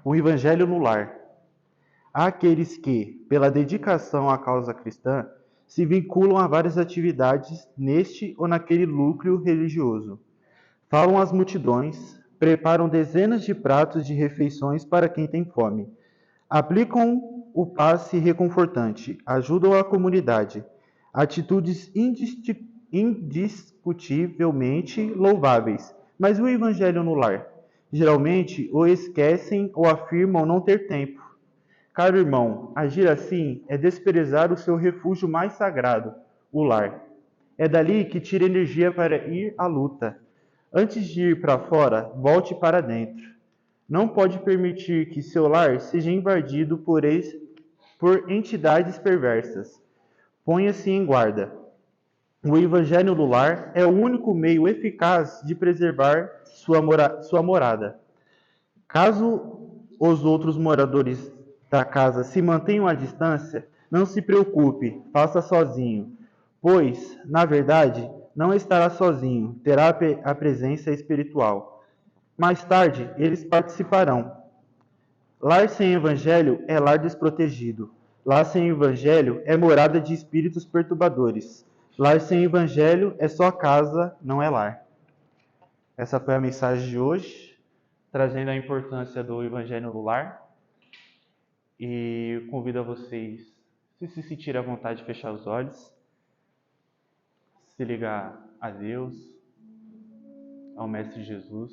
O Evangelho no lar. Há aqueles que, pela dedicação à causa cristã, se vinculam a várias atividades neste ou naquele núcleo religioso. Falam às multidões, preparam dezenas de pratos de refeições para quem tem fome. Aplicam o passe reconfortante, ajudam a comunidade. Atitudes indiscutivelmente louváveis. Mas o Evangelho no lar? Geralmente o esquecem ou afirmam não ter tempo. Caro irmão, agir assim é desprezar o seu refúgio mais sagrado, o lar. É dali que tira energia para ir à luta. Antes de ir para fora, volte para dentro. Não pode permitir que seu lar seja invadido por entidades perversas. Ponha-se em guarda. O Evangelho no lar é o único meio eficaz de preservar sua morada. Caso os outros moradores da casa se mantenham à distância, não se preocupe, faça sozinho, pois, na verdade, não estará sozinho, terá a presença espiritual. Mais tarde, eles participarão. Lar sem evangelho é lar desprotegido. Lar sem evangelho é morada de espíritos perturbadores. Lar sem evangelho é só casa, não é lar. Essa foi a mensagem de hoje, trazendo a importância do evangelho no lar. E convido a vocês, se sentirem à vontade de fechar os olhos, se ligar a Deus, ao Mestre Jesus.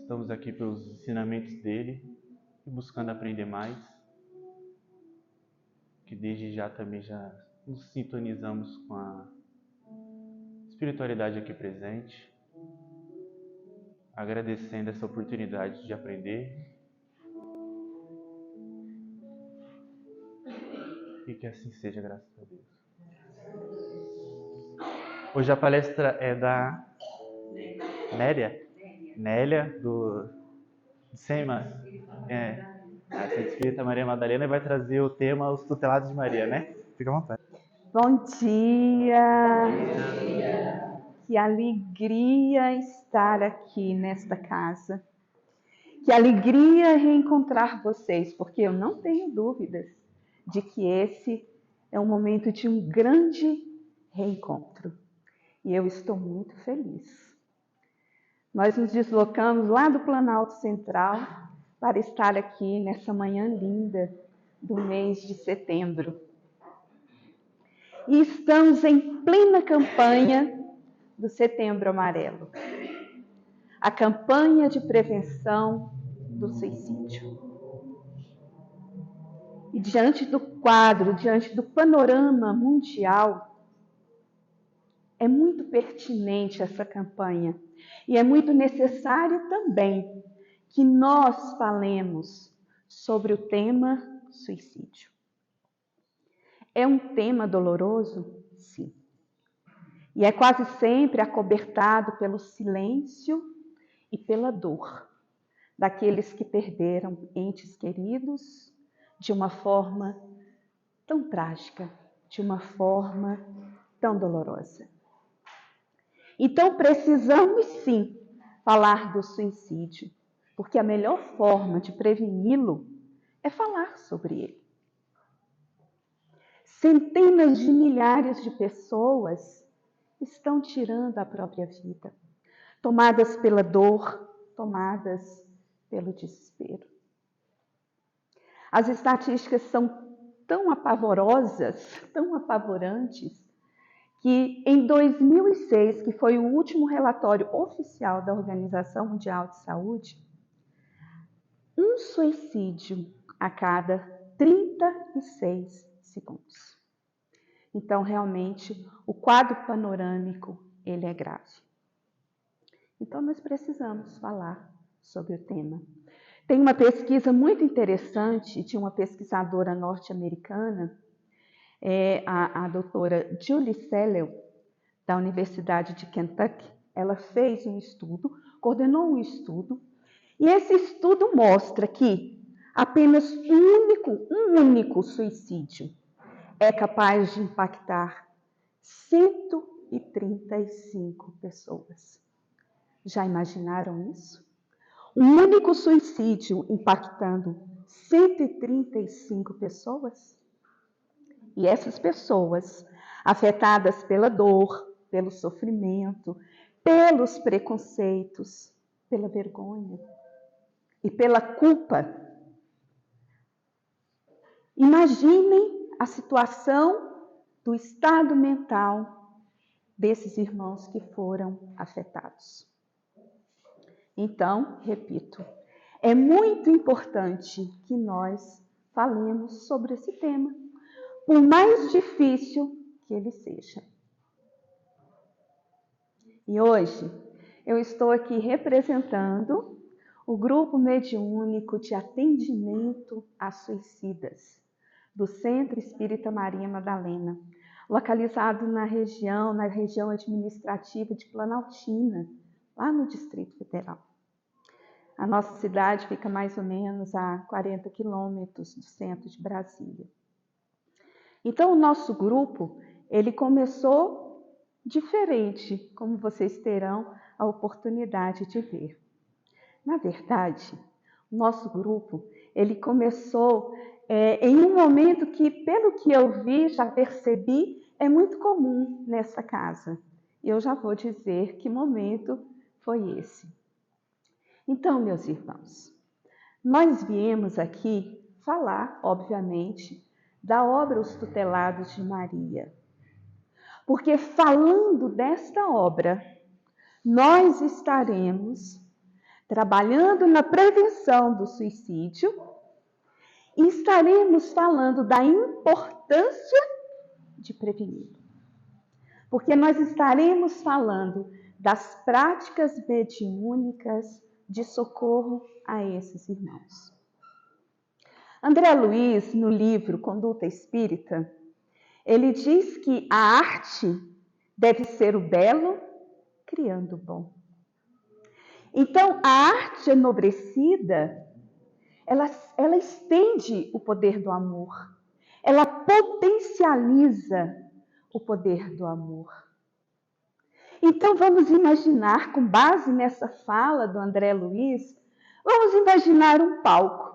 Estamos aqui pelos ensinamentos dele e buscando aprender mais. Que desde já também já nos sintonizamos com a espiritualidade aqui presente, agradecendo essa oportunidade de aprender. E que assim seja, graças a Deus. Hoje a palestra é da Nélia, do SEMA. A Santa Espírita Maria Madalena vai trazer o tema Os Tutelados de Maria, né? Fica à vontade. Bom dia! Que alegria estar aqui nesta casa. Que alegria reencontrar vocês, porque eu não tenho dúvidas de que esse é um momento de um grande reencontro. E eu estou muito feliz. Nós nos deslocamos lá do Planalto Central para estar aqui nessa manhã linda do mês de setembro. E estamos em plena campanha do Setembro Amarelo. A campanha de prevenção do suicídio. E diante do quadro, diante do panorama mundial, é muito pertinente essa campanha. E é muito necessário também que nós falemos sobre o tema suicídio. É um tema doloroso? Sim. E é quase sempre acobertado pelo silêncio e pela dor daqueles que perderam entes queridos de uma forma tão trágica, de uma forma tão dolorosa. Então precisamos sim falar do suicídio, porque a melhor forma de preveni-lo é falar sobre ele. Centenas de milhares de pessoas estão tirando a própria vida, tomadas pela dor, tomadas pelo desespero. As estatísticas são tão apavorosas, tão apavorantes, que em 2006, que foi o último relatório oficial da Organização Mundial de Saúde, um suicídio a cada 36 segundos. Então, realmente, o quadro panorâmico, ele é grave. Então, nós precisamos falar sobre o tema. Tem uma pesquisa muito interessante de uma pesquisadora norte-americana, a doutora Julie Sellel, da Universidade de Kentucky. Ela fez um estudo, coordenou um estudo, e esse estudo mostra que apenas um único suicídio é capaz de impactar 135 pessoas. Já imaginaram isso? Um único suicídio impactando 135 pessoas? E essas pessoas, afetadas pela dor, pelo sofrimento, pelos preconceitos, pela vergonha e pela culpa. Imaginem a situação do estado mental desses irmãos que foram afetados. Então, repito, é muito importante que nós falemos sobre esse tema, por mais difícil que ele seja. E hoje eu estou aqui representando o Grupo Mediúnico de Atendimento a Suicidas, do Centro Espírita Maria Madalena, localizado na região administrativa de Planaltina, lá no Distrito Federal. A nossa cidade fica mais ou menos a 40 quilômetros do centro de Brasília. Então, o nosso grupo, ele começou diferente, como vocês terão a oportunidade de ver. Na verdade, o nosso grupo, ele começou em um momento que, pelo que eu vi, já percebi, é muito comum nessa casa. E eu já vou dizer que momento foi esse. Então, meus irmãos, nós viemos aqui falar, obviamente, da obra Os Tutelados de Maria. Porque falando desta obra, nós estaremos trabalhando na prevenção do suicídio e estaremos falando da importância de prevenir. Porque nós estaremos falando das práticas mediúnicas de socorro a esses irmãos. André Luiz, no livro Conduta Espírita, ele diz que a arte deve ser o belo criando o bom. Então, a arte enobrecida, ela estende o poder do amor. Ela potencializa o poder do amor. Então, vamos imaginar, com base nessa fala do André Luiz, vamos imaginar um palco.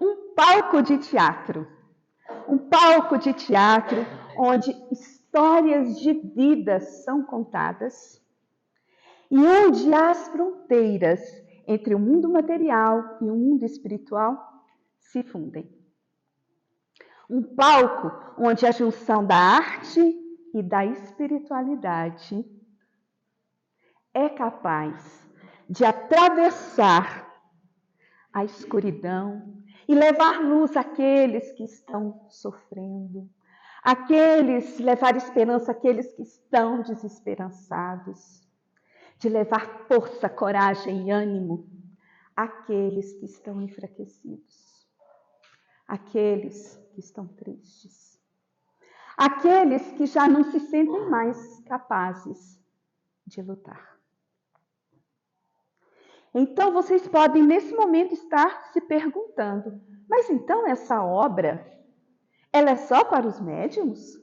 Um palco de teatro. Um palco de teatro onde histórias de vidas são contadas e onde as fronteiras entre o mundo material e o mundo espiritual se fundem. Um palco onde a junção da arte e da espiritualidade é capaz de atravessar a escuridão e levar luz àqueles que estão sofrendo, levar esperança àqueles que estão desesperançados, de levar força, coragem e ânimo àqueles que estão enfraquecidos, àqueles que estão tristes, àqueles que já não se sentem mais capazes de lutar. Então, vocês podem, nesse momento, estar se perguntando, mas então essa obra, ela é só para os médiuns?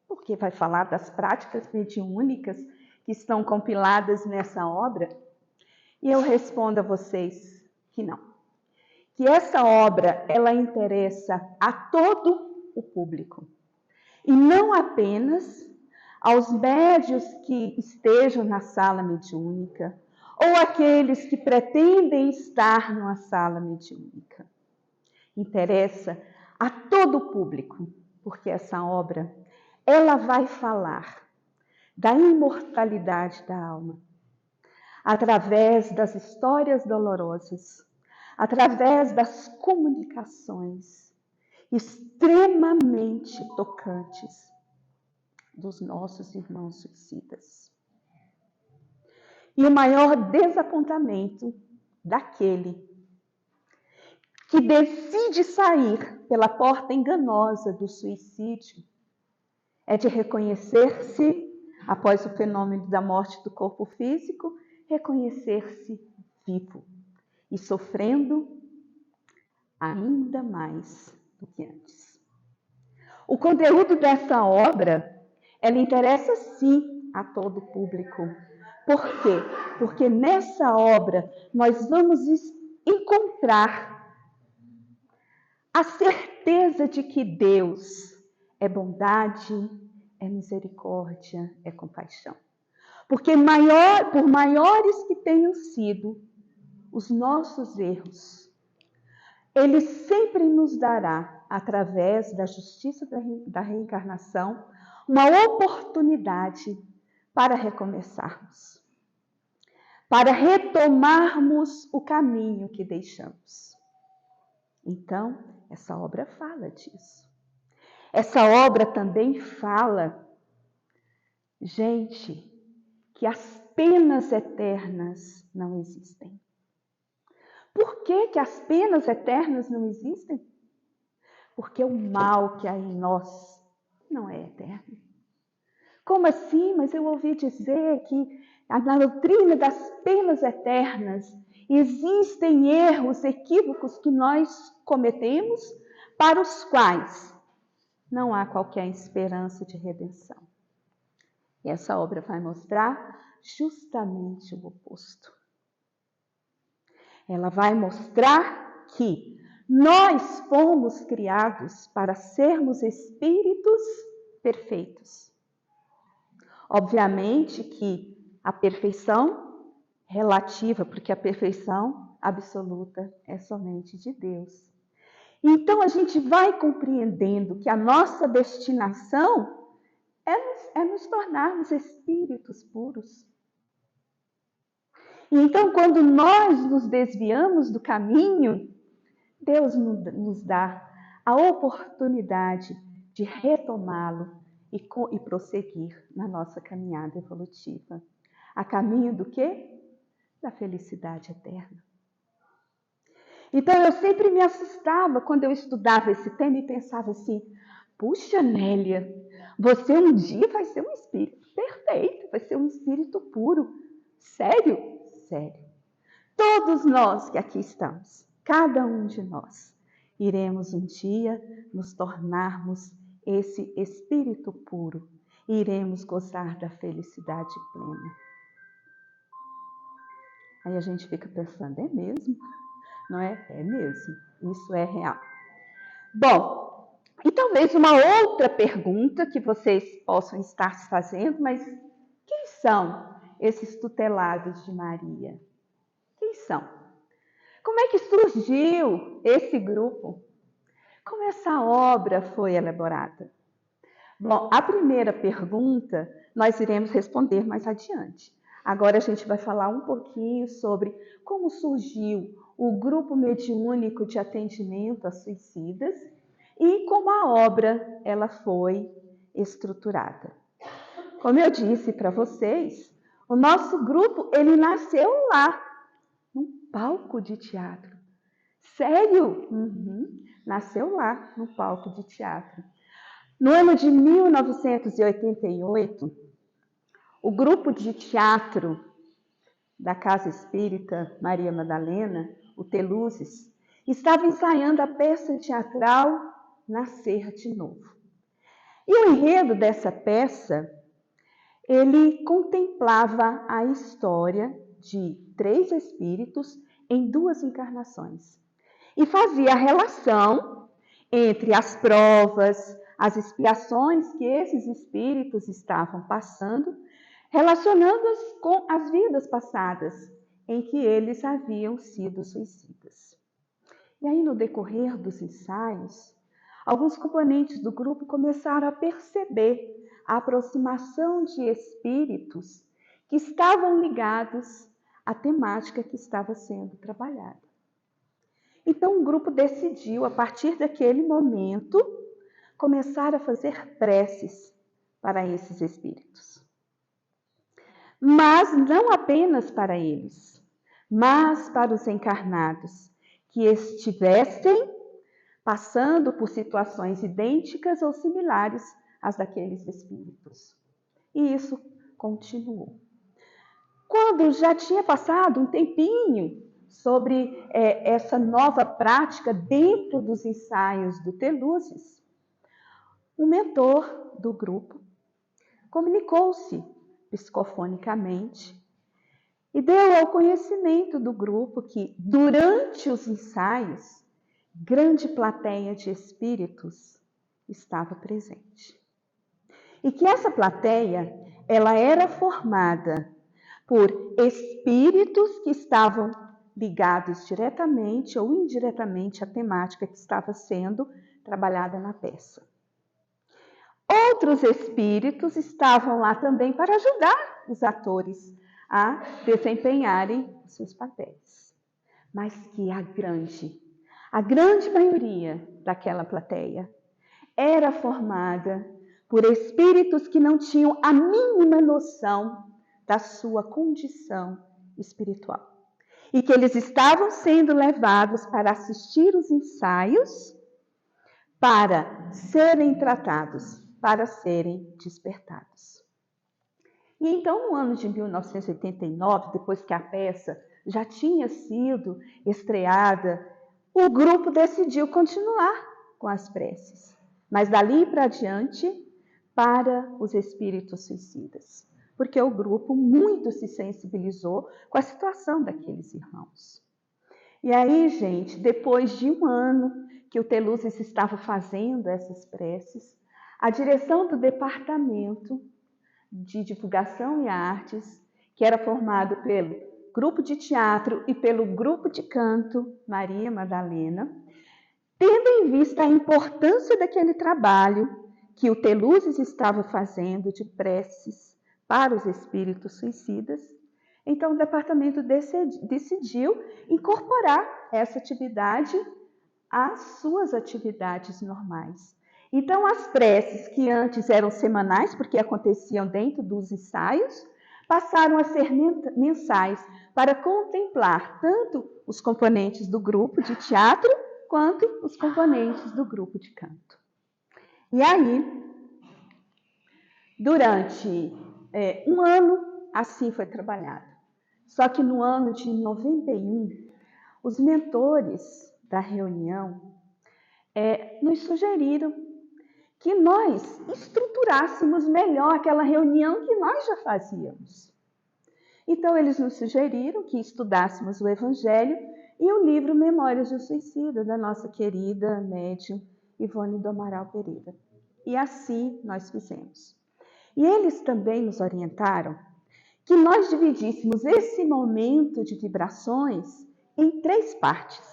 Porque vai falar das práticas mediúnicas que estão compiladas nessa obra? E eu respondo a vocês que não. Que essa obra, ela interessa a todo o público. E não apenas aos médiuns que estejam na sala mediúnica, ou aqueles que pretendem estar numa sala mediúnica. Interessa a todo o público, porque essa obra, ela vai falar da imortalidade da alma, através das histórias dolorosas, através das comunicações extremamente tocantes dos nossos irmãos suicidas. E o maior desapontamento daquele que decide sair pela porta enganosa do suicídio é de reconhecer-se, após o fenômeno da morte do corpo físico, reconhecer-se vivo e sofrendo ainda mais do que antes. O conteúdo dessa obra, ela interessa sim a todo o público, Por quê? Porque nessa obra nós vamos encontrar a certeza de que Deus é bondade, é misericórdia, é compaixão. Porque por maiores que tenham sido os nossos erros, Ele sempre nos dará, através da justiça da reencarnação, uma oportunidade para recomeçarmos, para retomarmos o caminho que deixamos. Então, essa obra fala disso. Essa obra também fala, gente, que as penas eternas não existem. Por que as penas eternas não existem? Porque o mal que há em nós não é eterno. Como assim? Mas eu ouvi dizer que na doutrina das penas eternas existem erros, equívocos que nós cometemos, para os quais não há qualquer esperança de redenção. E essa obra vai mostrar justamente o oposto. Ela vai mostrar que nós fomos criados para sermos espíritos perfeitos. Obviamente que a perfeição relativa, porque a perfeição absoluta é somente de Deus. Então a gente vai compreendendo que a nossa destinação é nos tornarmos espíritos puros. E então, quando nós nos desviamos do caminho, Deus nos dá a oportunidade de retomá-lo e prosseguir na nossa caminhada evolutiva. A caminho do quê? Da felicidade eterna. Então, eu sempre me assustava quando eu estudava esse tema e pensava assim, puxa, Nélia, você um dia vai ser um espírito perfeito, vai ser um espírito puro. Sério? Sério. Todos nós que aqui estamos, cada um de nós, iremos um dia nos tornarmos esse espírito puro e iremos gozar da felicidade plena. Aí a gente fica pensando, é mesmo? Não é? É mesmo. Isso é real. Bom, e talvez uma outra pergunta que vocês possam estar se fazendo, mas quem são esses tutelados de Maria? Quem são? Como é que surgiu esse grupo? Como essa obra foi elaborada? Bom, a primeira pergunta nós iremos responder mais adiante. Agora a gente vai falar um pouquinho sobre como surgiu o grupo mediúnico de atendimento a suicidas e como a obra ela foi estruturada. Como eu disse para vocês, o nosso grupo ele nasceu lá, num palco de teatro. Sério? Nasceu lá, no palco de teatro. No ano de 1988, o grupo de teatro da Casa Espírita Maria Madalena, o Teluzes, estava ensaiando a peça teatral Nascer de Novo. E o enredo dessa peça, ele contemplava a história de 3 espíritos em 2 encarnações. E fazia a relação entre as provas, as expiações que esses espíritos estavam passando, relacionando-as com as vidas passadas, em que eles haviam sido suicidas. E aí, no decorrer dos ensaios, alguns componentes do grupo começaram a perceber a aproximação de espíritos que estavam ligados à temática que estava sendo trabalhada. Então, o grupo decidiu, a partir daquele momento, começar a fazer preces para esses espíritos. Mas não apenas para eles, mas para os encarnados que estivessem passando por situações idênticas ou similares às daqueles espíritos. E isso continuou. Quando já tinha passado um tempinho sobre essa nova prática dentro dos ensaios do Teluzes, o mentor do grupo comunicou-se psicofonicamente E deu ao conhecimento do grupo que, durante os ensaios, grande plateia de espíritos estava presente. E que essa plateia, ela era formada por espíritos que estavam ligados diretamente ou indiretamente à temática que estava sendo trabalhada na peça. Outros espíritos estavam lá também para ajudar os atores a desempenharem seus papéis. Mas que a grande maioria daquela plateia era formada por espíritos que não tinham a mínima noção da sua condição espiritual. E que eles estavam sendo levados para assistir os ensaios, para serem tratados, para serem despertados. E então, no ano de 1989, depois que a peça já tinha sido estreada, o grupo decidiu continuar com as preces, mas dali para adiante, para os espíritos suicidas, porque o grupo muito se sensibilizou com a situação daqueles irmãos. E aí, gente, depois de um ano que o Teluzes estava fazendo essas preces, a direção do departamento de divulgação e artes, que era formado pelo grupo de teatro e pelo grupo de canto Maria Madalena, tendo em vista a importância daquele trabalho que o Teluzes estava fazendo de preces para os espíritos suicidas, então o departamento decidiu incorporar essa atividade às suas atividades normais. Então, as preces que antes eram semanais, porque aconteciam dentro dos ensaios, passaram a ser mensais, para contemplar tanto os componentes do grupo de teatro, quanto os componentes do grupo de canto. E aí, durante um ano, assim foi trabalhado. Só que no ano de 91, os mentores da reunião nos sugeriram que nós estruturássemos melhor aquela reunião que nós já fazíamos. Então, eles nos sugeriram que estudássemos o Evangelho e o livro Memórias do Suicida, da nossa querida médium Ivone do Amaral Pereira. E assim nós fizemos. E eles também nos orientaram que nós dividíssemos esse momento de vibrações em 3 partes.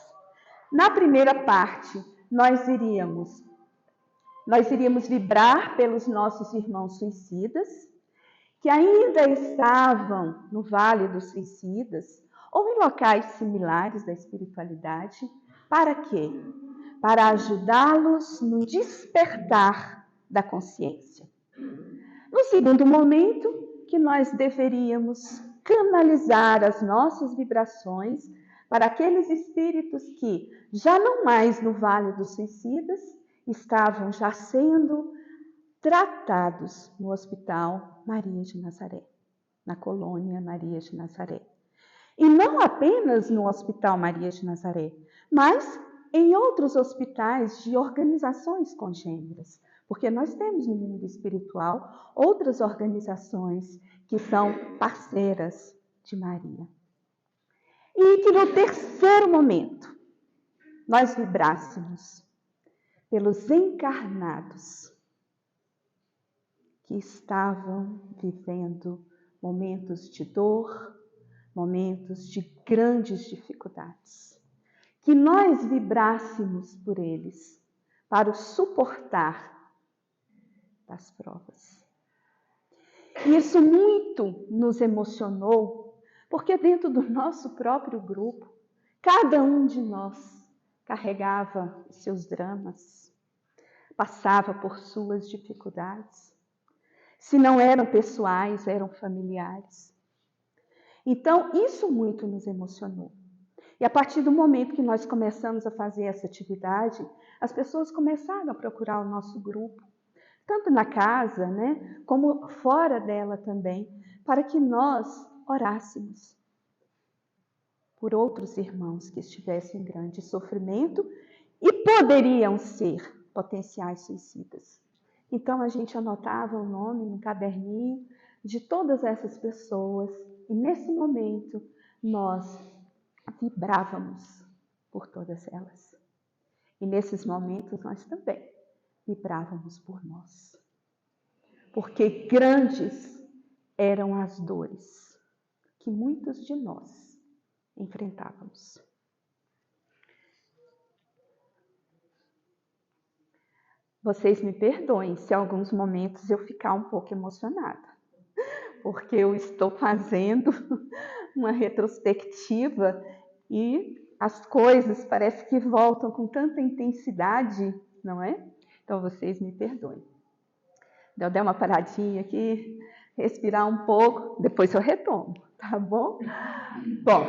Na primeira parte, nós iríamos vibrar pelos nossos irmãos suicidas, que ainda estavam no Vale dos Suicidas, ou em locais similares da espiritualidade. Para quê? Para ajudá-los no despertar da consciência. No segundo momento, que nós deveríamos canalizar as nossas vibrações para aqueles espíritos que, já não mais no Vale dos Suicidas, estavam já sendo tratados no Hospital Maria de Nazaré, na colônia Maria de Nazaré. E não apenas no Hospital Maria de Nazaré, mas em outros hospitais de organizações congêneras, porque nós temos no mundo espiritual outras organizações que são parceiras de Maria. E que no terceiro momento nós vibrássemos pelos encarnados que estavam vivendo momentos de dor, momentos de grandes dificuldades. Que nós vibrássemos por eles para o suportar das provas. Isso muito nos emocionou, porque dentro do nosso próprio grupo, cada um de nós carregava os seus dramas, passava por suas dificuldades. Se não eram pessoais, eram familiares. Então, isso muito nos emocionou. E a partir do momento que nós começamos a fazer essa atividade, as pessoas começaram a procurar o nosso grupo, tanto na casa, né, como fora dela também, para que nós orássemos por outros irmãos que estivessem em grande sofrimento e poderiam ser potenciais suicidas. Então, a gente anotava o nome no caderninho de todas essas pessoas E nesse momento, nós vibrávamos por todas elas. E nesses momentos, nós também vibrávamos por nós. Porque grandes eram as dores que muitos de nós enfrentávamos. Vocês me perdoem se em alguns momentos eu ficar um pouco emocionada, porque eu estou fazendo uma retrospectiva e as coisas parece que voltam com tanta intensidade, não é? Então vocês me perdoem. Eu der uma paradinha aqui, respirar um pouco, depois eu retomo, tá bom? Bom,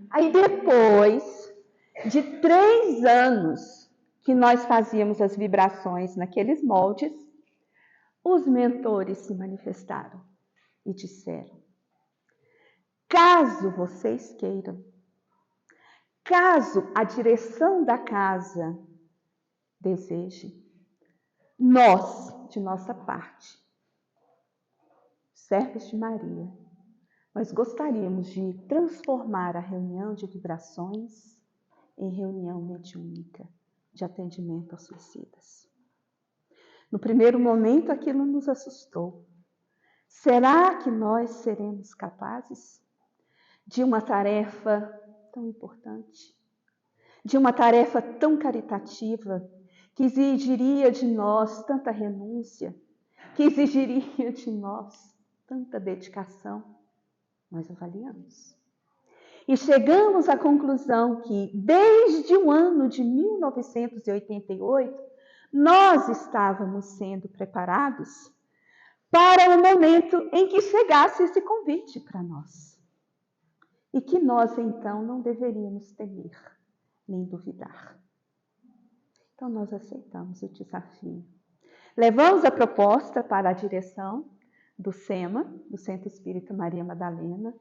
aí depois de 3 anos que nós fazíamos as vibrações naqueles moldes, os mentores se manifestaram e disseram: caso vocês queiram, caso a direção da casa deseje, nós, de nossa parte, servos de Maria, nós gostaríamos de transformar a reunião de vibrações em reunião mediúnica de atendimento aos suicidas. No primeiro momento, aquilo nos assustou. Será que nós seremos capazes de uma tarefa tão importante, de uma tarefa tão caritativa, que exigiria de nós tanta renúncia, que exigiria de nós tanta dedicação? Nós avaliamos. E chegamos à conclusão que, desde o ano de 1988, nós estávamos sendo preparados para o momento em que chegasse esse convite para nós. E que nós, então, não deveríamos temer, nem duvidar. Então, nós aceitamos o desafio. Levamos a proposta para a direção do SEMA, do Centro Espírita Maria Madalena.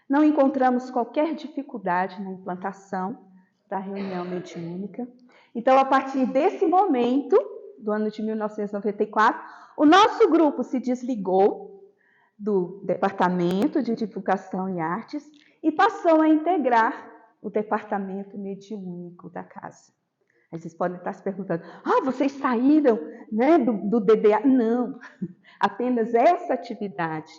Não encontramos qualquer dificuldade na implantação da reunião mediúnica. Então, a partir desse momento, do ano de 1994, o nosso grupo se desligou do Departamento de Divulgação e Artes e passou a integrar o Departamento Mediúnico da casa. Aí vocês podem estar se perguntando: vocês saíram, né, do DDA? Não, apenas essa atividade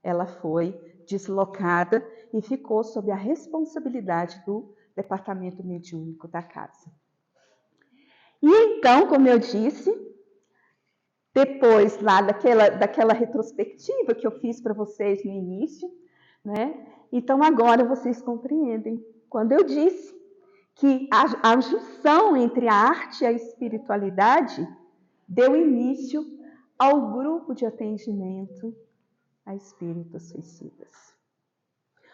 ela foi deslocada e ficou sob a responsabilidade do Departamento Mediúnico da casa. E então, como eu disse, depois lá daquela retrospectiva que eu fiz para vocês no início, né? Então agora vocês compreendem quando eu disse que a junção entre a arte e a espiritualidade deu início ao grupo de atendimento a espíritos suicidas.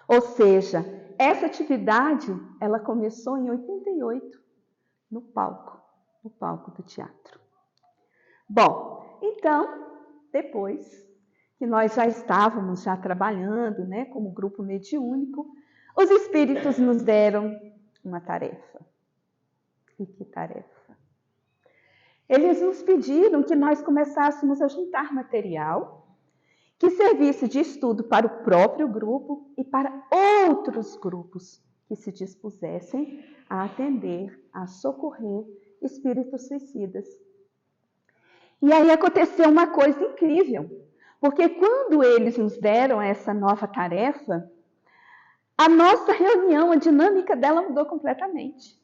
Ou seja, essa atividade ela começou em 88, no palco do teatro. Bom, então, depois que nós já estávamos trabalhando, né, como grupo mediúnico, os espíritos nos deram uma tarefa. E que tarefa? Eles nos pediram que nós começássemos a juntar material que servisse de estudo para o próprio grupo e para outros grupos que se dispusessem a atender, a socorrer espíritos suicidas. E aí aconteceu uma coisa incrível, porque quando eles nos deram essa nova tarefa, a nossa reunião, a dinâmica dela mudou completamente.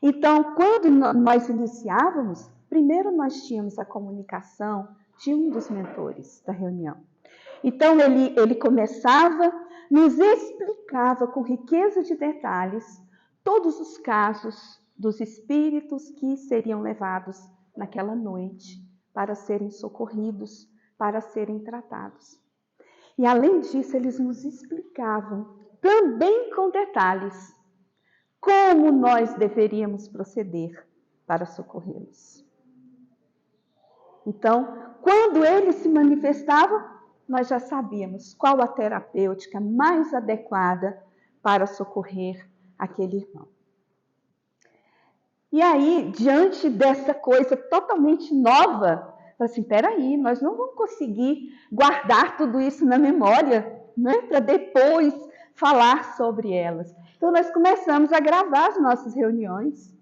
Então, quando nós iniciávamos, primeiro nós tínhamos a comunicação de um dos mentores da reunião. Então, ele começava, nos explicava com riqueza de detalhes todos os casos dos espíritos que seriam levados naquela noite para serem socorridos, para serem tratados. E, além disso, eles nos explicavam, também com detalhes, como nós deveríamos proceder para socorrê-los. Então, quando eles se manifestavam, nós já sabíamos qual a terapêutica mais adequada para socorrer aquele irmão. E aí, diante dessa coisa totalmente nova, eu falei assim, peraí, nós não vamos conseguir guardar tudo isso na memória, né, para depois falar sobre elas. Então, nós começamos a gravar as nossas reuniões.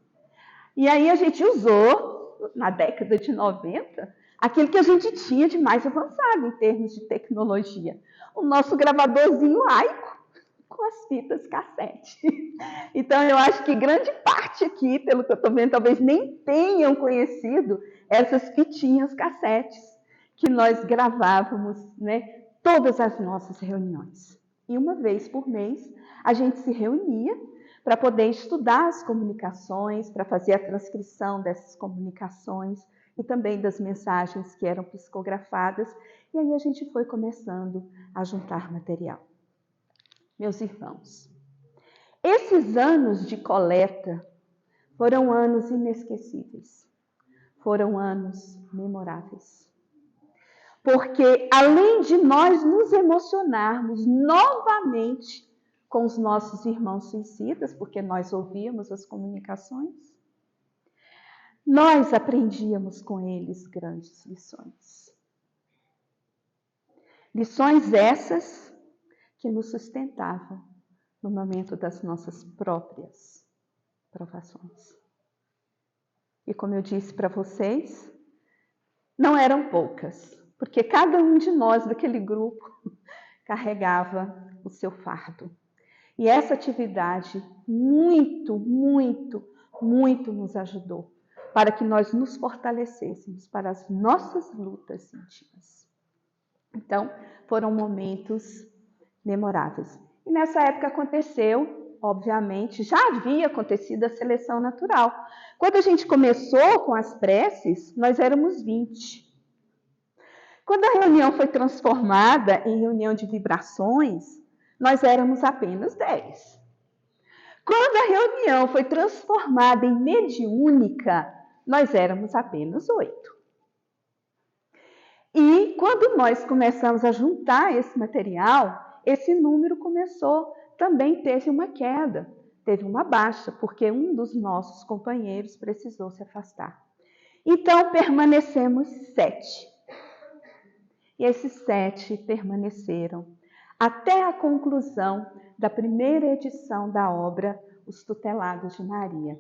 E aí a gente usou, na década de 90, aquilo que a gente tinha de mais avançado em termos de tecnologia. O nosso gravadorzinho laico com as fitas cassete. Então, eu acho que grande parte aqui, pelo que eu estou vendo, talvez nem tenham conhecido essas fitinhas cassetes que nós gravávamos, né, todas as nossas reuniões. E uma vez por mês, a gente se reunia para poder estudar as comunicações, para fazer a transcrição dessas comunicações e também das mensagens que eram psicografadas. E aí a gente foi começando a juntar material. Meus irmãos, esses anos de coleta foram anos inesquecíveis, foram anos memoráveis. Porque além de nós nos emocionarmos novamente com os nossos irmãos suicidas, porque nós ouvíamos as comunicações, nós aprendíamos com eles grandes lições. Lições essas que nos sustentavam no momento das nossas próprias provações. E como eu disse para vocês, não eram poucas, porque cada um de nós daquele grupo carregava o seu fardo. E essa atividade muito nos ajudou para que nós nos fortalecêssemos para as nossas lutas íntimas. Então, foram momentos memoráveis. E nessa época aconteceu, obviamente, já havia acontecido a seleção natural. Quando a gente começou com as preces, nós éramos 20. Quando a reunião foi transformada em reunião de vibrações, nós éramos apenas 10. Quando a reunião foi transformada em mediúnica, nós éramos apenas 8. E quando nós começamos a juntar esse material, esse número também teve uma queda, teve uma baixa, porque um dos nossos companheiros precisou se afastar. Então, permanecemos 7. E esses 7 permaneceram até a conclusão da primeira edição da obra Os Tutelados de Maria.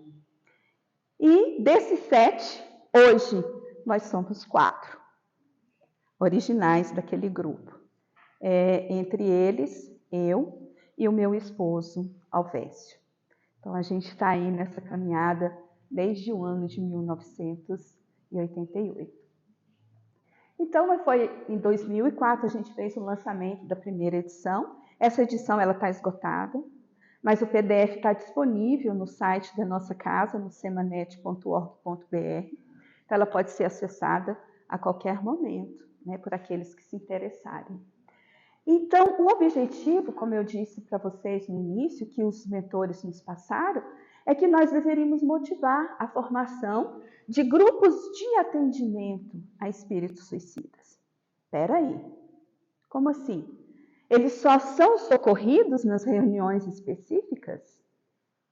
E desses 7, hoje, nós somos 4 originais daquele grupo. Entre eles, eu e o meu esposo, Alvécio. Então, a gente está aí nessa caminhada desde o ano de 1988. Então, foi em 2004, a gente fez o lançamento da primeira edição. Essa edição está esgotada, mas o PDF está disponível no site da nossa casa, no semanet.org.br. Então, ela pode ser acessada a qualquer momento, né, por aqueles que se interessarem. Então, o objetivo, como eu disse para vocês no início, que os mentores nos passaram, é que nós deveríamos motivar a formação de grupos de atendimento a espíritos suicidas. Espera aí, como assim? Eles só são socorridos nas reuniões específicas?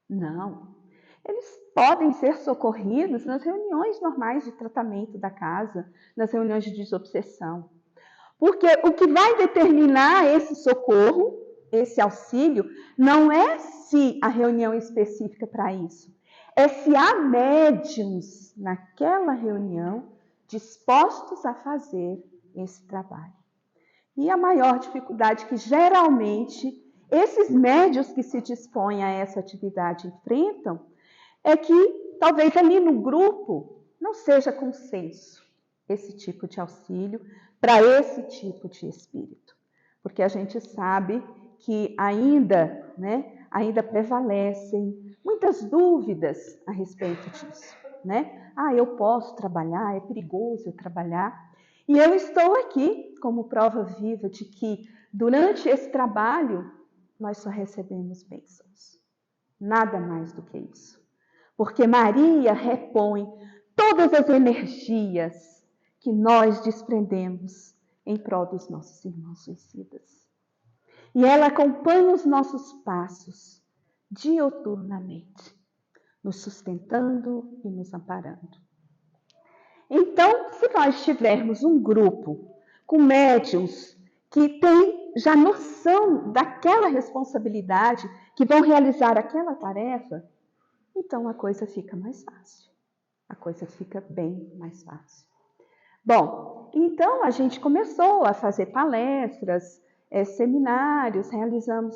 Não. Eles podem ser socorridos nas reuniões normais de tratamento da casa, nas reuniões de desobsessão. Porque o que vai determinar esse socorro, esse auxílio, não é se a reunião é específica para isso. É se há médiuns naquela reunião dispostos a fazer esse trabalho. E a maior dificuldade que geralmente esses médiuns que se dispõem a essa atividade enfrentam é que talvez ali no grupo não seja consenso esse tipo de auxílio para esse tipo de espírito. Porque a gente sabe que ainda prevalecem muitas dúvidas a respeito disso, né? Eu posso trabalhar, é perigoso eu trabalhar. E eu estou aqui como prova viva de que durante esse trabalho nós só recebemos bênçãos. Nada mais do que isso. Porque Maria repõe todas as energias que nós desprendemos em prol dos nossos irmãos suicidas. E ela acompanha os nossos passos diuturnamente, nos sustentando e nos amparando. Então, se nós tivermos um grupo com médiuns que têm já noção daquela responsabilidade, que vão realizar aquela tarefa, então a coisa fica mais fácil. A coisa fica bem mais fácil. Bom, então a gente começou a fazer palestras, seminários, realizamos,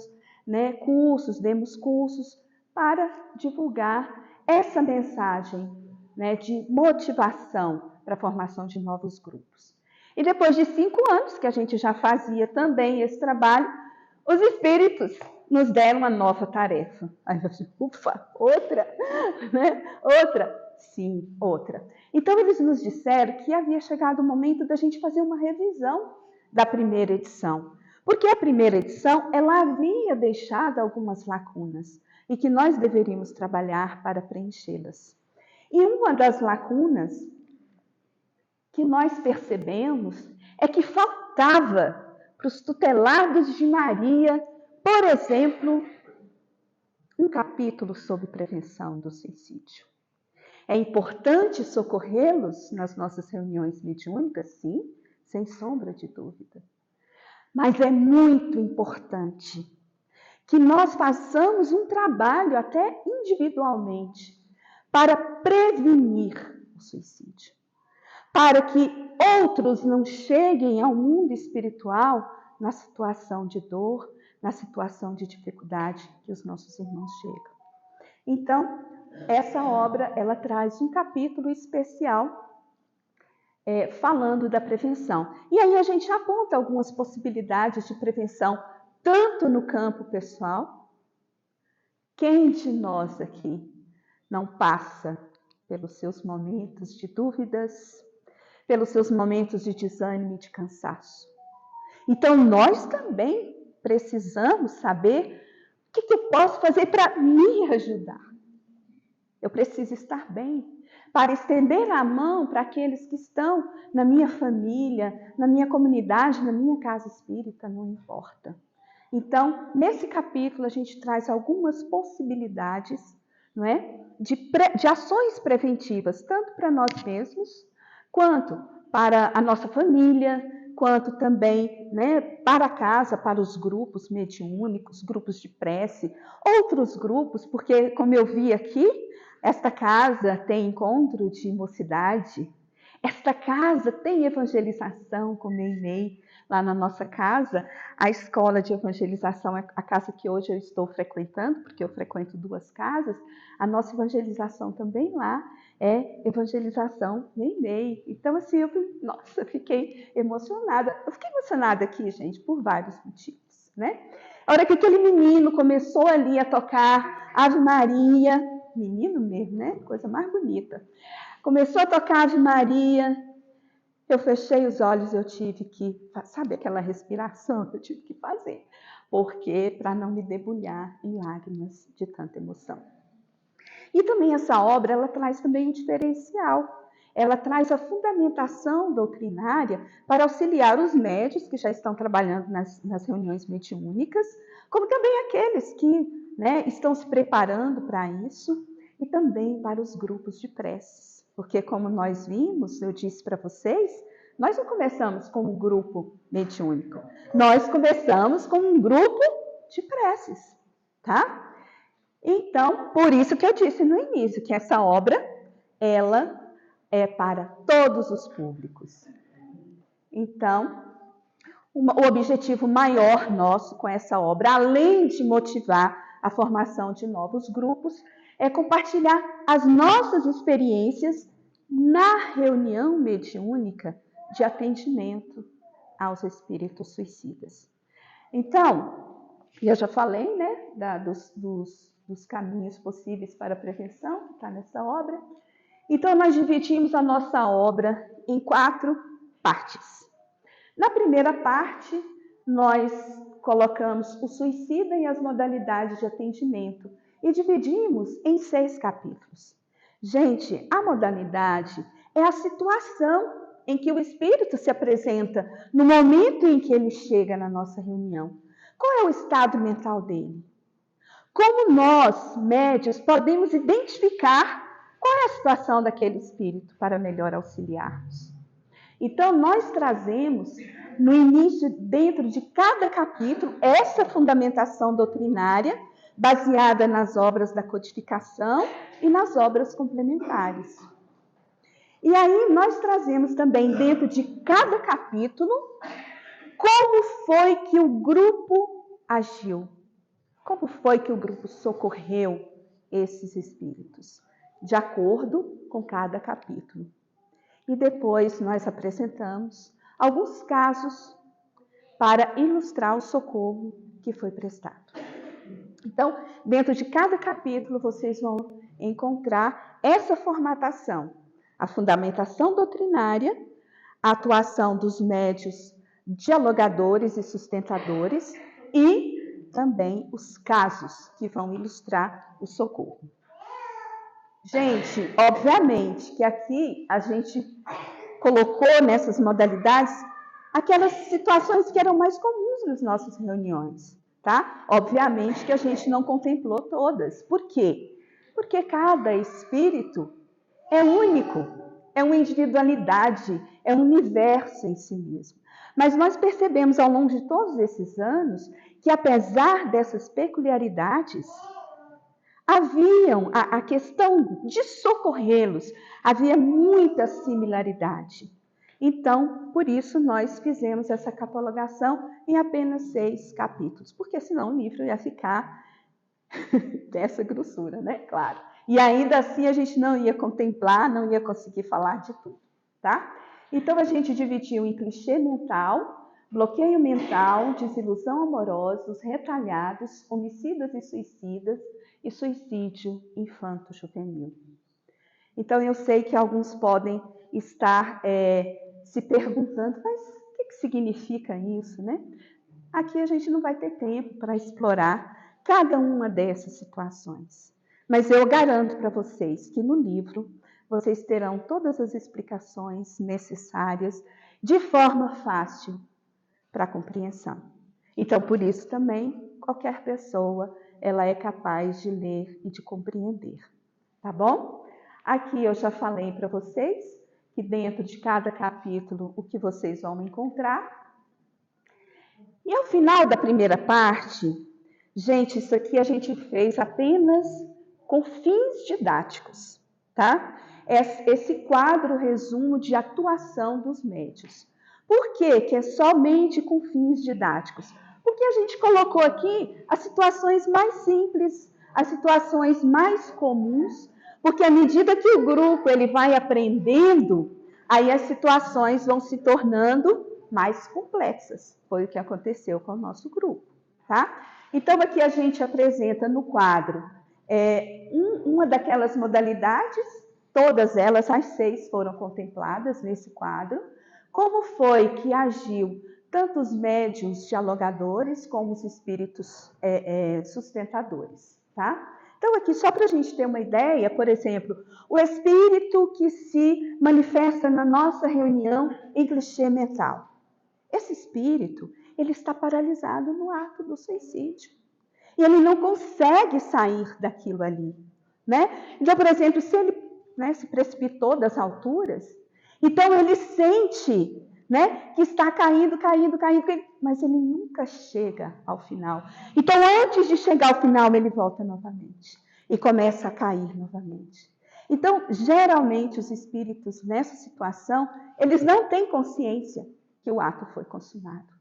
cursos, demos cursos para divulgar essa mensagem, de motivação para a formação de novos grupos. E depois de 5 anos que a gente já fazia também esse trabalho, os espíritos nos deram uma nova tarefa. Aí eu disse, ufa, outra, outra. Sim, outra. Então, eles nos disseram que havia chegado o momento da gente fazer uma revisão da primeira edição. Porque a primeira edição, ela havia deixado algumas lacunas e que nós deveríamos trabalhar para preenchê-las. E uma das lacunas que nós percebemos é que faltava para os tutelados de Maria, por exemplo, um capítulo sobre prevenção do suicídio. É importante socorrê-los nas nossas reuniões mediúnicas, sim, sem sombra de dúvida. Mas é muito importante que nós façamos um trabalho, até individualmente, para prevenir o suicídio. Para que outros não cheguem ao mundo espiritual na situação de dor, na situação de dificuldade que os nossos irmãos chegam. Então, essa obra, ela traz um capítulo especial falando da prevenção. E aí a gente aponta algumas possibilidades de prevenção, tanto no campo pessoal. Quem de nós aqui não passa pelos seus momentos de dúvidas, pelos seus momentos de desânimo e de cansaço? Então, nós também precisamos saber o que eu posso fazer para me ajudar. Eu preciso estar bem, para estender a mão para aqueles que estão na minha família, na minha comunidade, na minha casa espírita, não importa. Então, nesse capítulo, a gente traz algumas possibilidades, não é? de ações preventivas, tanto para nós mesmos, quanto para a nossa família, quanto também, para casa, para os grupos mediúnicos, grupos de prece, outros grupos, porque, como eu vi aqui, esta casa tem encontro de mocidade, esta casa tem evangelização, como eu amei lá na nossa casa, a escola de evangelização é a casa que hoje eu estou frequentando, porque eu frequento 2 casas, a nossa evangelização também lá é evangelização Meimei. Então, assim, eu fiquei emocionada. Eu fiquei emocionada aqui, gente, por vários motivos, A hora que aquele menino começou ali a tocar Ave Maria, menino mesmo, Coisa mais bonita. Começou a tocar Ave Maria, eu fechei os olhos, eu tive que, sabe aquela respiração que eu tive que fazer, porque para não me debulhar em lágrimas de tanta emoção. E também essa obra, ela traz também um diferencial. Ela traz a fundamentação doutrinária para auxiliar os médiuns que já estão trabalhando nas reuniões mediúnicas, como também aqueles que estão se preparando para isso, e também para os grupos de preces. Porque, como nós vimos, eu disse para vocês, nós não começamos com um grupo mediúnico, nós começamos com um grupo de preces, tá? Então, por isso que eu disse no início, que essa obra, ela é para todos os públicos. Então, o objetivo maior nosso com essa obra, além de motivar a formação de novos grupos, é compartilhar as nossas experiências na reunião mediúnica de atendimento aos espíritos suicidas. Então, eu já falei, dos caminhos possíveis para a prevenção, que está nessa obra. Então, nós dividimos a nossa obra em 4 partes. Na primeira parte, nós colocamos o suicida e as modalidades de atendimento e dividimos em 6 capítulos. Gente, a modalidade é a situação em que o espírito se apresenta no momento em que ele chega na nossa reunião. Qual é o estado mental dele? Como nós, médios, podemos identificar qual é a situação daquele espírito para melhor auxiliarmos? Então, nós trazemos no início, dentro de cada capítulo, essa fundamentação doutrinária baseada nas obras da codificação e nas obras complementares. E aí nós trazemos também dentro de cada capítulo como foi que o grupo agiu, como foi que o grupo socorreu esses espíritos, de acordo com cada capítulo. E depois nós apresentamos alguns casos para ilustrar o socorro que foi prestado. Então, dentro de cada capítulo, vocês vão encontrar essa formatação, a fundamentação doutrinária, a atuação dos médios dialogadores e sustentadores e também os casos que vão ilustrar o socorro. Gente, obviamente que aqui a gente colocou nessas modalidades aquelas situações que eram mais comuns nas nossas reuniões, tá? Obviamente que a gente não contemplou todas. Por quê? Porque cada espírito é único, é uma individualidade, é um universo em si mesmo. Mas nós percebemos ao longo de todos esses anos que, apesar dessas peculiaridades, haviam a questão de socorrê-los, havia muita similaridade. Então, por isso, nós fizemos essa catalogação em apenas 6 capítulos, porque senão o livro ia ficar dessa grossura, né? Claro. E ainda assim a gente não ia contemplar, não ia conseguir falar de tudo, tá? Então, a gente dividiu em clichê mental, bloqueio mental, desilusão amorosa, os retalhados, homicidas e suicídio infanto-juvenil. Então, eu sei que alguns podem estar se perguntando, mas o que significa isso, né? Aqui a gente não vai ter tempo para explorar cada uma dessas situações. Mas eu garanto para vocês que no livro vocês terão todas as explicações necessárias de forma fácil para a compreensão. Então, por isso também, qualquer pessoa ela é capaz de ler e de compreender, tá bom? Aqui eu já falei para vocês que dentro de cada capítulo o que vocês vão encontrar. E ao final da primeira parte, gente, isso aqui a gente fez apenas com fins didáticos, tá? Esse quadro resumo de atuação dos médios. Por quê que é somente com fins didáticos? Porque a gente colocou aqui as situações mais simples, as situações mais comuns, porque à medida que o grupo ele vai aprendendo, aí as situações vão se tornando mais complexas. Foi o que aconteceu com o nosso grupo, tá? Então, aqui a gente apresenta no quadro uma daquelas modalidades, todas elas, as 6 foram contempladas nesse quadro, como foi que agiu tanto os médiuns dialogadores como os espíritos sustentadores, tá? Então, aqui, só para a gente ter uma ideia, por exemplo, o espírito que se manifesta na nossa reunião em clichê mental. Esse espírito, ele está paralisado no ato do suicídio. E ele não consegue sair daquilo ali, né? Então, por exemplo, se ele se precipitou das alturas, então ele sente, né, que está caindo, mas ele nunca chega ao final. Então, antes de chegar ao final, ele volta novamente e começa a cair novamente. Então, geralmente, os espíritos nessa situação, eles não têm consciência que o ato foi consumado.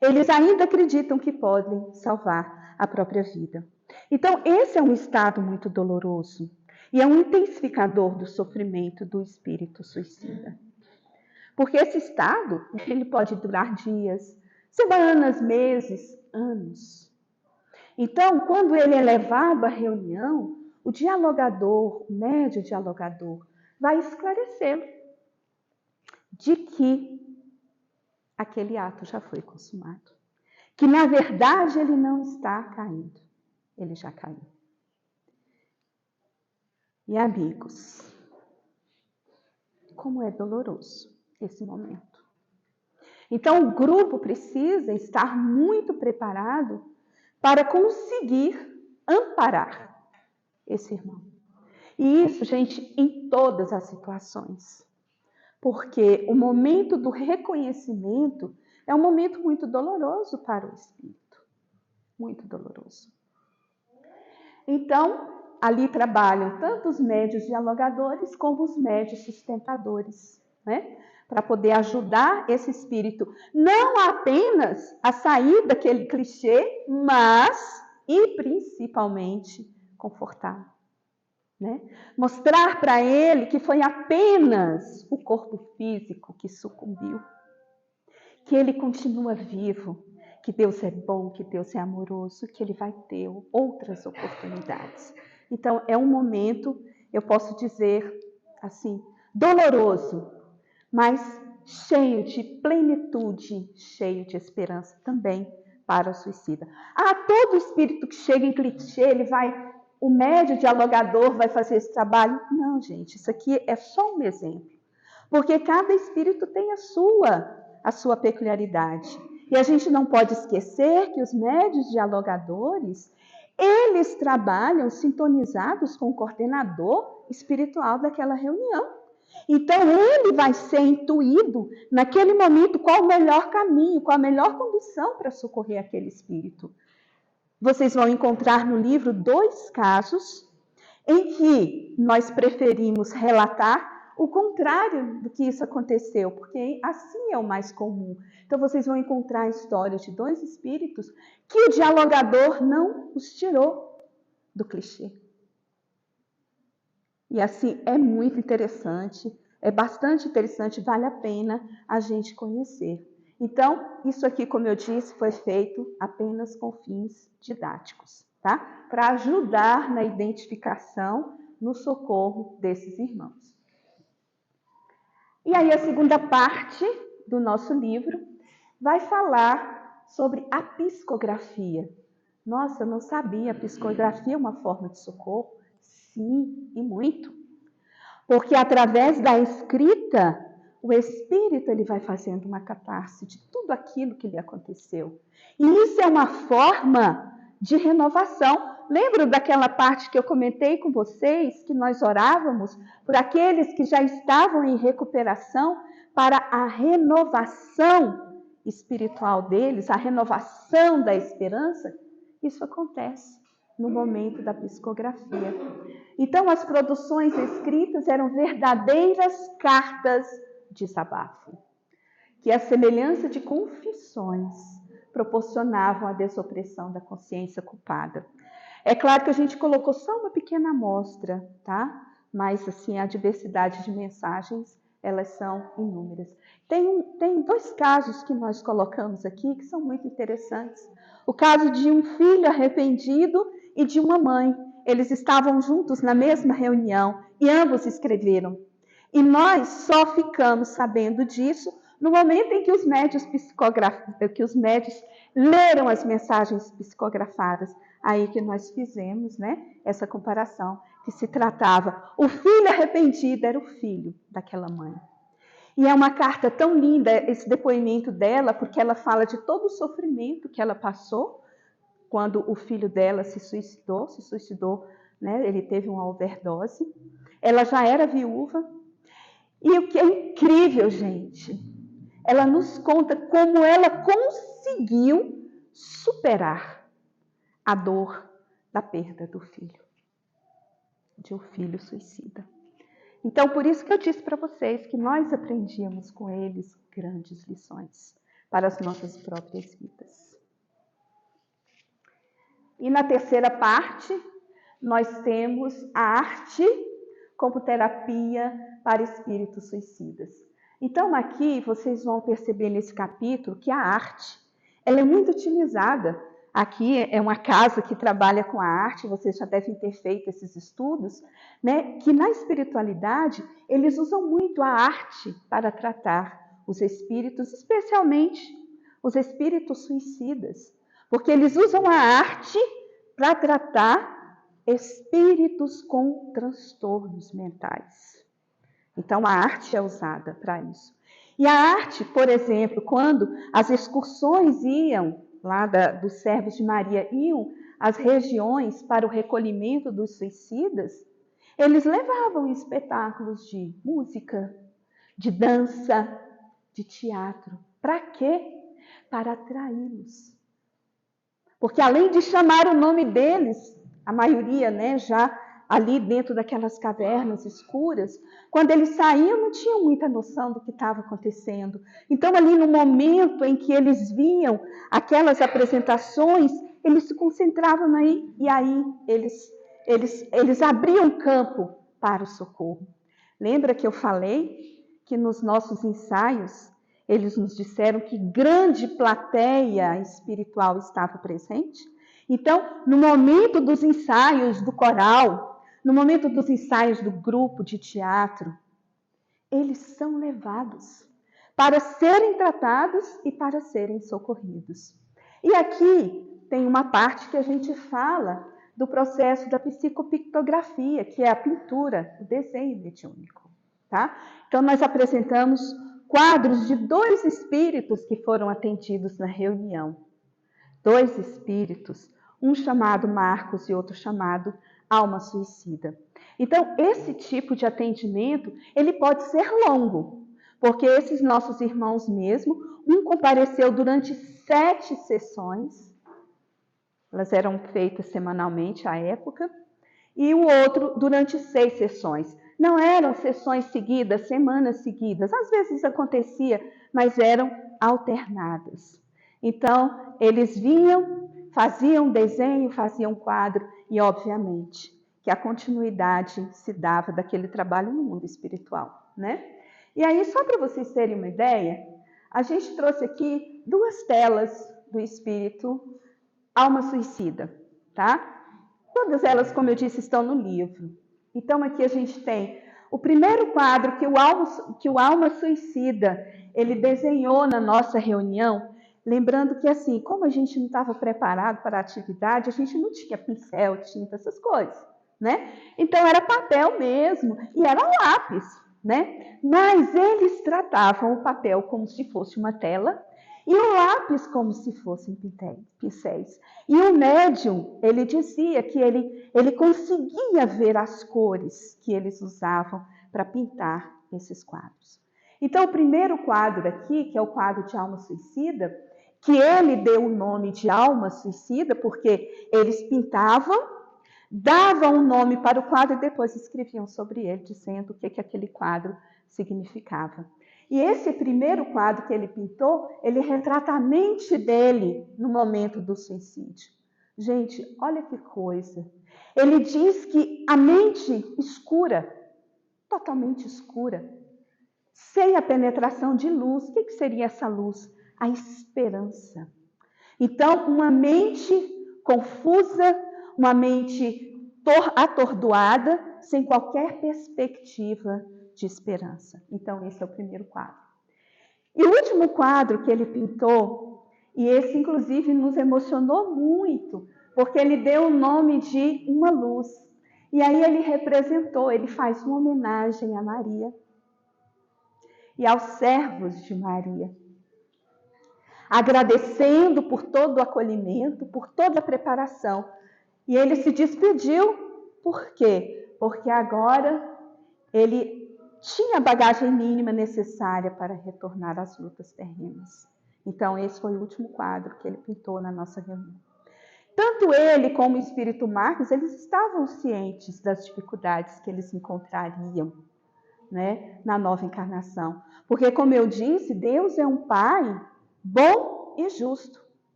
Eles ainda acreditam que podem salvar a própria vida. Então, esse é um estado muito doloroso e é um intensificador do sofrimento do espírito suicida. Porque esse estado, ele pode durar dias, semanas, meses, anos. Então, quando ele é levado à reunião, o dialogador, o médio dialogador, vai esclarecê-lo de que aquele ato já foi consumado. Que, na verdade, ele não está caindo. Ele já caiu. E, amigos, como é doloroso esse momento. Então, o grupo precisa estar muito preparado para conseguir amparar esse irmão. E isso, gente, em todas as situações. porque o momento do reconhecimento é um momento muito doloroso para o espírito, muito doloroso. Então, ali trabalham tanto os médiuns dialogadores como os médiuns sustentadores, né? Para poder ajudar esse espírito não apenas a sair daquele clichê, mas e principalmente confortá-lo, né? Mostrar para ele que foi apenas o corpo físico que sucumbiu, que ele continua vivo, que Deus é bom, que Deus é amoroso, que ele vai ter outras oportunidades. Então, é um momento, eu posso dizer assim, doloroso, mas cheio de plenitude, cheio de esperança também para o suicida. Todo espírito que chega em clichê, o médium dialogador vai fazer esse trabalho? Não, gente, isso aqui é só um exemplo. Porque cada espírito tem a sua peculiaridade. E a gente não pode esquecer que os médiuns dialogadores, eles trabalham sintonizados com o coordenador espiritual daquela reunião. Então, ele vai ser intuído, naquele momento, qual o melhor caminho, qual a melhor condução para socorrer aquele espírito. Vocês vão encontrar no livro 2 casos em que nós preferimos relatar o contrário do que isso aconteceu, porque assim é o mais comum. Então, vocês vão encontrar a história de 2 espíritos que o dialogador não os tirou do clichê. E assim, é muito interessante, é bastante interessante, vale a pena a gente conhecer. Então, isso aqui, como eu disse, foi feito apenas com fins didáticos, tá? Para ajudar na identificação, no socorro desses irmãos. E aí a segunda parte do nosso livro vai falar sobre a psicografia. Nossa, eu não sabia, a psicografia é uma forma de socorro? Sim, e muito. Porque através da escrita, o espírito ele vai fazendo uma catarse de tudo aquilo que lhe aconteceu. E isso é uma forma de renovação. Lembra daquela parte que eu comentei com vocês, que nós orávamos por aqueles que já estavam em recuperação para a renovação espiritual deles, a renovação da esperança? Isso acontece no momento da psicografia. Então, as produções escritas eram verdadeiras cartas de desabafo, que a semelhança de confissões proporcionavam a desopressão da consciência culpada. É claro que a gente colocou só uma pequena amostra, tá? Mas, assim, a diversidade de mensagens, elas são inúmeras. Tem 2 casos que nós colocamos aqui que são muito interessantes. O caso de um filho arrependido e de uma mãe. Eles estavam juntos na mesma reunião e ambos escreveram. E nós só ficamos sabendo disso no momento em que os médiuns leram as mensagens psicografadas. Aí que nós fizemos, né, essa comparação, que se tratava, o filho arrependido era o filho daquela mãe. E é uma carta tão linda esse depoimento dela, porque ela fala de todo o sofrimento que ela passou quando o filho dela se suicidou, né? Ele teve uma overdose. Ela já era viúva. E o que é incrível, gente, ela nos conta como ela conseguiu superar a dor da perda do filho, de um filho suicida. Então, por isso que eu disse para vocês que nós aprendíamos com eles grandes lições para as nossas próprias vidas. E na terceira parte, nós temos a arte como terapia para espíritos suicidas. Então, aqui vocês vão perceber nesse capítulo que a arte, ela é muito utilizada. Aqui é uma casa que trabalha com a arte, vocês já devem ter feito esses estudos, né? Que na espiritualidade, eles usam muito a arte para tratar os espíritos, especialmente os espíritos suicidas. Porque eles usam a arte para tratar espíritos com transtornos mentais. Então, a arte é usada para isso. E a arte, por exemplo, quando as excursões iam, lá dos servos de Maria, iam às regiões para o recolhimento dos suicidas, eles levavam espetáculos de música, de dança, de teatro. Para quê? Para atraí-los. Porque além de chamar o nome deles, a maioria, né, já ali dentro daquelas cavernas escuras, quando eles saíam não tinham muita noção do que estava acontecendo. Então ali no momento em que eles viam aquelas apresentações, eles se concentravam aí e aí eles abriam campo para o socorro. Lembra que eu falei que nos nossos ensaios eles nos disseram que grande plateia espiritual estava presente? Então, no momento dos ensaios do coral, no momento dos ensaios do grupo de teatro, eles são levados para serem tratados e para serem socorridos. E aqui tem uma parte que a gente fala do processo da psicopictografia, que é a pintura, o desenho mediúnico. Tá? Então, nós apresentamos quadros de 2 espíritos que foram atendidos na reunião. 2 espíritos, um chamado Marcos e outro chamado Alma Suicida. Então, esse tipo de atendimento, ele pode ser longo, porque esses nossos irmãos mesmo, um compareceu durante 7 sessões, elas eram feitas semanalmente à época, e o outro durante 6 sessões. Não eram sessões seguidas, semanas seguidas. Às vezes acontecia, mas eram alternadas. Então, eles vinham, faziam desenho, faziam quadro e, obviamente, que a continuidade se dava daquele trabalho no mundo espiritual, né? E aí, só para vocês terem uma ideia, a gente trouxe aqui 2 telas do espírito Alma Suicida, tá? Todas elas, como eu disse, estão no livro. Então, aqui a gente tem o primeiro quadro que o Alma Suicida, ele desenhou na nossa reunião, lembrando que, assim, como a gente não estava preparado para a atividade, a gente não tinha pincel, tinta, essas coisas, né? Então, era papel mesmo, e era lápis, né? Mas eles tratavam o papel como se fosse uma tela, e o lápis como se fossem pincéis. E o médium, ele dizia que ele conseguia ver as cores que eles usavam para pintar esses quadros. Então, o primeiro quadro aqui, que é o quadro de Alma Suicida, que ele deu o nome de Alma Suicida, porque eles pintavam, davam um nome para o quadro e depois escreviam sobre ele, dizendo o que aquele quadro significava. E esse primeiro quadro que ele pintou, ele retrata a mente dele no momento do suicídio. Gente, olha que coisa. Ele diz que a mente escura, totalmente escura, sem a penetração de luz. O que seria essa luz? A esperança. Então, uma mente confusa, uma mente atordoada, sem qualquer perspectiva de esperança. Então, esse é o primeiro quadro. E o último quadro que ele pintou, e esse inclusive nos emocionou muito, porque ele deu o nome de uma luz. E aí ele representou, ele faz uma homenagem a Maria e aos servos de Maria, agradecendo por todo o acolhimento, por toda a preparação. E ele se despediu, por quê? Porque agora ele tinha a bagagem mínima necessária para retornar às lutas terrenas. Então, esse foi o último quadro que ele pintou na nossa reunião. Tanto ele como o Espírito Marcos, eles estavam cientes das dificuldades que eles encontrariam, né, na nova encarnação. Porque, como eu disse, Deus é um Pai bom e justo.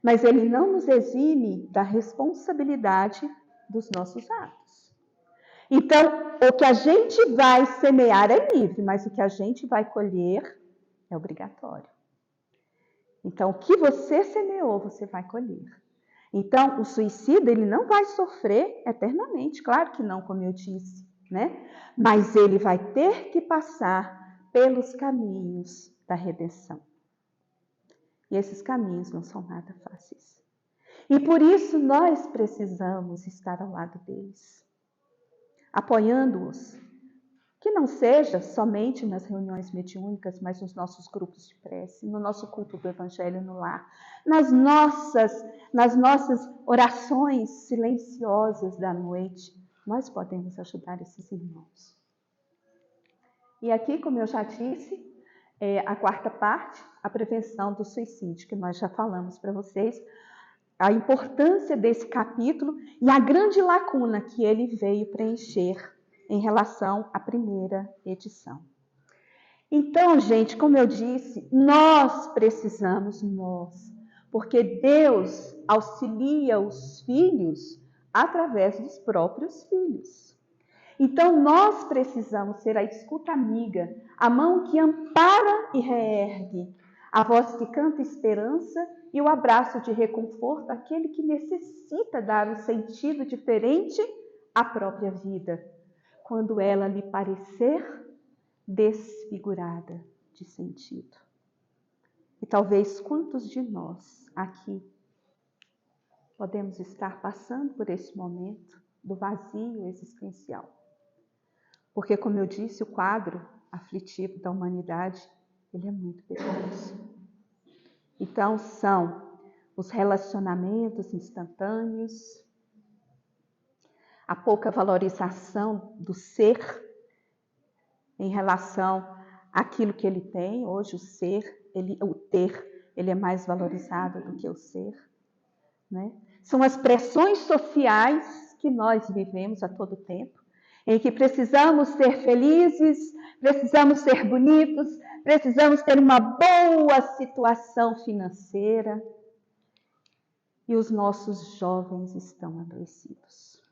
Mas Ele não nos exime da responsabilidade dos nossos atos. Então, o que a gente vai semear é livre, mas o que a gente vai colher é obrigatório. Então, o que você semeou, você vai colher. Então, o suicida, ele não vai sofrer eternamente, claro que não, como eu disse, né? Mas ele vai ter que passar pelos caminhos da redenção. E esses caminhos não são nada fáceis. E por isso nós precisamos estar ao lado deles, apoiando-os, que não seja somente nas reuniões mediúnicas, mas nos nossos grupos de prece, no nosso culto do Evangelho no lar, nas nossas orações silenciosas da noite, nós podemos ajudar esses irmãos. E aqui, como eu já disse, a quarta parte, a prevenção do suicídio, que nós já falamos para vocês, a importância desse capítulo e a grande lacuna que ele veio preencher em relação à primeira edição. Então, gente, como eu disse, nós precisamos, porque Deus auxilia os filhos através dos próprios filhos. Então, nós precisamos ser a escuta amiga, a mão que ampara e reergue, a voz que canta esperança e o abraço de reconforto àquele que necessita dar um sentido diferente à própria vida, quando ela lhe parecer desfigurada de sentido. E talvez quantos de nós aqui podemos estar passando por esse momento do vazio existencial? Porque, como eu disse, o quadro aflitivo da humanidade, ele é muito perigoso. Então, são os relacionamentos instantâneos, a pouca valorização do ser em relação àquilo que ele tem. Hoje o ter, ele é mais valorizado do que o ser, né? São as pressões sociais que nós vivemos a todo tempo, em que precisamos ser felizes, precisamos ser bonitos, precisamos ter uma boa situação financeira. E os nossos jovens estão adoecidos.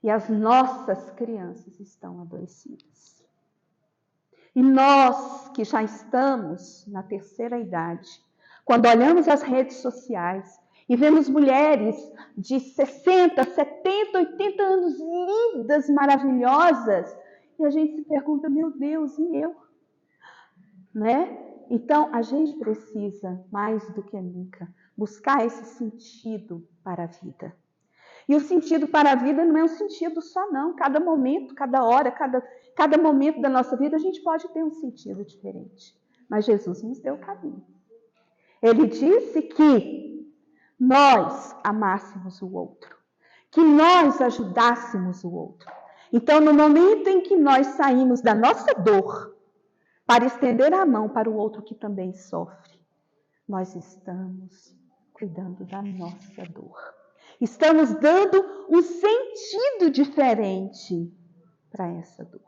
E as nossas crianças estão adoecidas. E nós, que já estamos na terceira idade, quando olhamos as redes sociais e vemos mulheres de 60, 70, 80 anos lindas, maravilhosas, e a gente se pergunta, meu Deus, e eu? Né? Então, a gente precisa, mais do que nunca, buscar esse sentido para a vida. E o sentido para a vida não é um sentido só, não. Cada momento, cada hora, cada momento da nossa vida, a gente pode ter um sentido diferente. Mas Jesus nos deu o caminho. Ele disse que nós amássemos o outro, que nós ajudássemos o outro. Então, no momento em que nós saímos da nossa dor para estender a mão para o outro que também sofre, nós estamos cuidando da nossa dor. Estamos dando um sentido diferente para essa dor.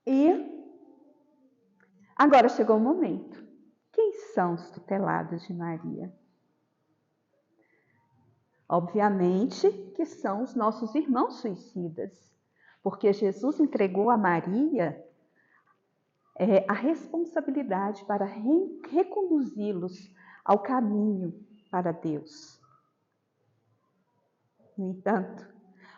E agora chegou o momento. Quem são os tutelados de Maria? Obviamente que são os nossos irmãos suicidas, porque Jesus entregou a Maria a responsabilidade para reconduzi-los ao caminho para Deus. No entanto,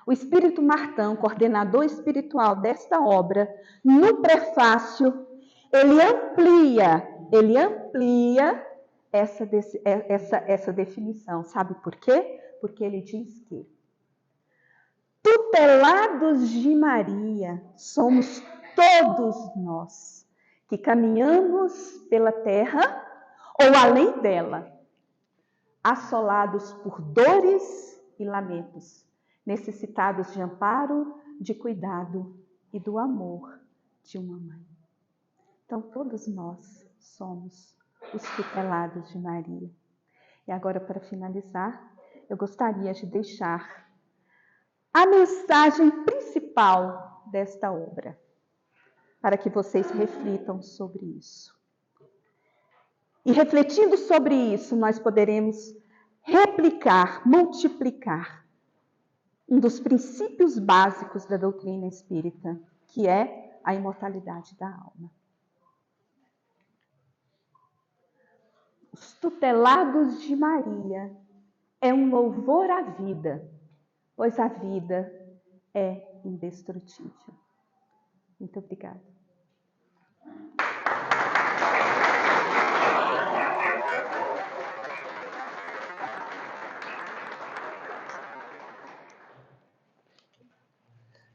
o Espírito Martão, coordenador espiritual desta obra, no prefácio, ele amplia essa definição. Sabe por quê? Porque ele diz que tutelados de Maria somos todos nós que caminhamos pela terra ou além dela, assolados por dores e lamentos, necessitados de amparo, de cuidado e do amor de uma mãe. Então, todos nós somos os tutelados de Maria. E agora, para finalizar, eu gostaria de deixar a mensagem principal desta obra, para que vocês reflitam sobre isso. E refletindo sobre isso, nós poderemos replicar, multiplicar um dos princípios básicos da doutrina espírita, que é a imortalidade da alma. Os tutelados de Maria é um louvor à vida, pois a vida é indestrutível. Muito obrigada.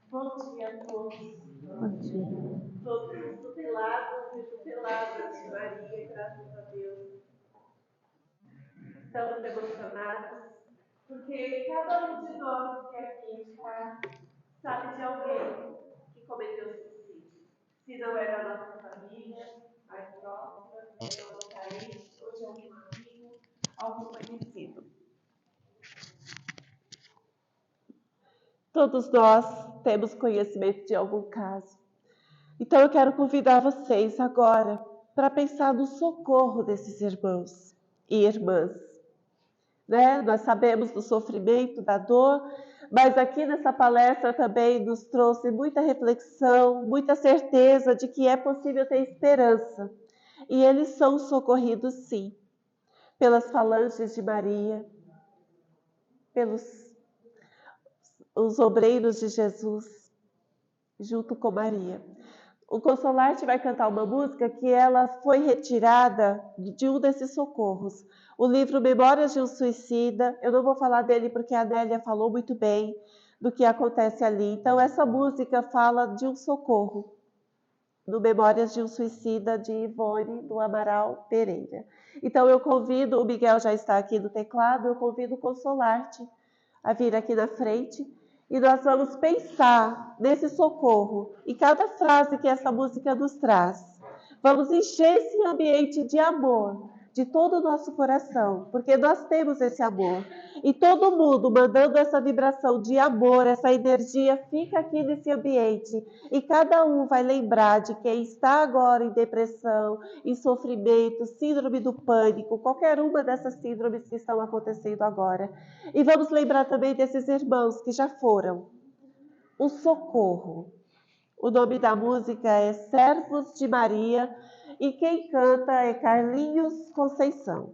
Bom dia a todos. Bom dia. Todos tutelados e tuteladas de Maria, graças a Deus. Estamos emocionados, porque cada um de nós que aqui está sabe de alguém que cometeu suicídio. Se não é da nossa família, mais próxima, é de algum parente, ou de algum amigo, algum conhecido. Todos nós temos conhecimento de algum caso. Então eu quero convidar vocês agora para pensar no socorro desses irmãos e irmãs. Né? Nós sabemos do sofrimento, da dor, mas aqui nessa palestra também nos trouxe muita reflexão, muita certeza de que é possível ter esperança. E eles são socorridos sim, pelas falanges de Maria, pelos os obreiros de Jesus, junto com Maria. O Consolarte vai cantar uma música que ela foi retirada de um desses socorros. O livro Memórias de um Suicida, eu não vou falar dele porque a Adélia falou muito bem do que acontece ali. Então essa música fala de um socorro, no Memórias de um Suicida, de Ivone do Amaral Pereira. Então eu convido, o Miguel já está aqui no teclado, eu convido o Consolarte a vir aqui na frente. E nós vamos pensar nesse socorro, e cada frase que essa música nos traz. Vamos encher esse ambiente de amor, de todo o nosso coração, porque nós temos esse amor. E todo mundo mandando essa vibração de amor, essa energia, fica aqui nesse ambiente. E cada um vai lembrar de quem está agora em depressão, em sofrimento, síndrome do pânico, qualquer uma dessas síndromes que estão acontecendo agora. E vamos lembrar também desses irmãos que já foram. O socorro. O nome da música é Servos de Maria e quem canta é Carlinhos Conceição.